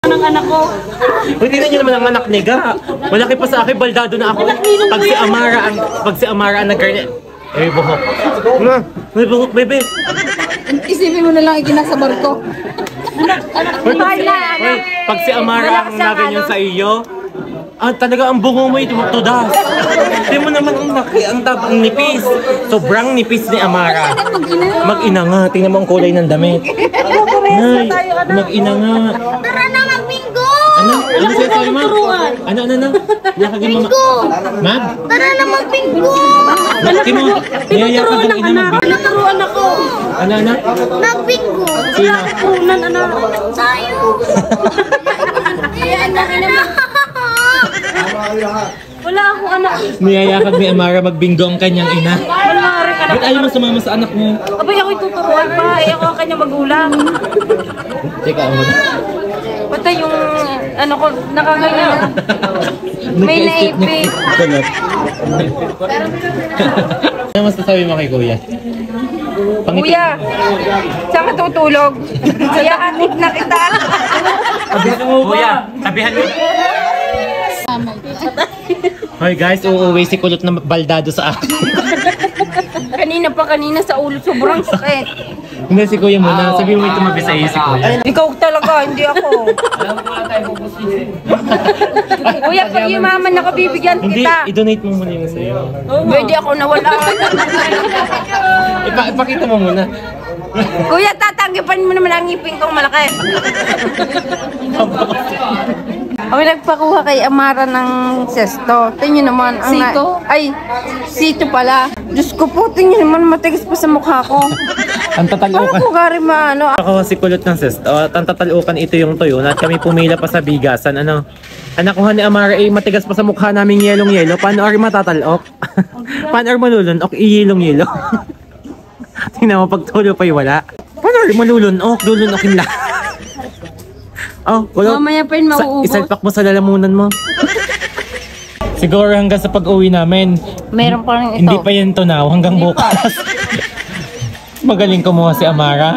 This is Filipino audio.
Ang anak ko. Hindi na nyo naman ang anak niga. Malaki pa sa akin, baldado na ako. Pag si Amara ang nag-garnet. Ay, buhok. May buhok, bebe. Isipin mo na lang ikinasa barko. Pag si Amara ang naganyan sa iyo, talaga ang bungo mo ito magtudas. Hindi mo naman ang laki, ang tabang nipis. Sobrang nipis ni Amara. Mag-ina nga, tingnan mo ang kulay ng damit. Nay, mag-ina nga. Tara na magbingo! Ano sa'yo sabi mo? Ano? Yakagin mo. Mag? Tara na magbingo! Bakit mo? Niyayakag ang ina mag-bingo. Tinuturuan ako. Ano? Magbingo! Sino? Punan, anak. Tayo! Ayan na Wala akong anak. Niyayakag ni Amara magbingo ang kanyang ina. Malari ka na. Ba't ayaw mo sumama sa anak mo? Abay, ako'y tuturuan pa. Ako ang kanya magulang. Teka, ano? Basta yung, ano ko, nakakaya. May naipit. Ano masasabi mo kay Kuya? Kuya, saan ka tutulog? Kaya hatid na kita. Kuya, sabihan mo. Hoy guys, uuwi si Kulot na baldado sa akin. Kanina sa ulo, sobrang sakit. Hindi, si Kuya muna. Sabi mo ito mabisa si Kuya. Ikaw talaga, hindi ako. Kuya, pag yumaman ako, bibigyan Hindi, kita. i-donate mo muna yung sa'yo. Pwede ako nawala. Ipakita mo muna. Kuya, tatanggipan mo naman ang ngipin kong malaki. Kami nagpakuha kay Amara ng sesto. Tingnan naman. Sito? Sito pala. Diyos ko po, tingnan naman matigas pa sa mukha ko. Ang Paano tatalukan. ko gari maano? Ako si Kulot ng sesto. At ang tatalukan ito yung tuyo. At kami pumila pa sa bigasan. Ano? Ang nakuha ni Amara matigas pa sa mukha naming yelong-yelo. Paano ari matatalok? Paano ari malulunok? Iyelong-yelo. Tingnan mo, pag tulo pa'y wala. Paano ari malulunok? Lulunokin lang. Oh, Kulot. Mamaya pa yun mauubos. Isalpak mo sa lalamunan mo. Siguro hanggang sa pag-uwi namin. Meron pa rin ito. Hindi pa yan tunaw hanggang bukas. Magaling kumuha si Amara.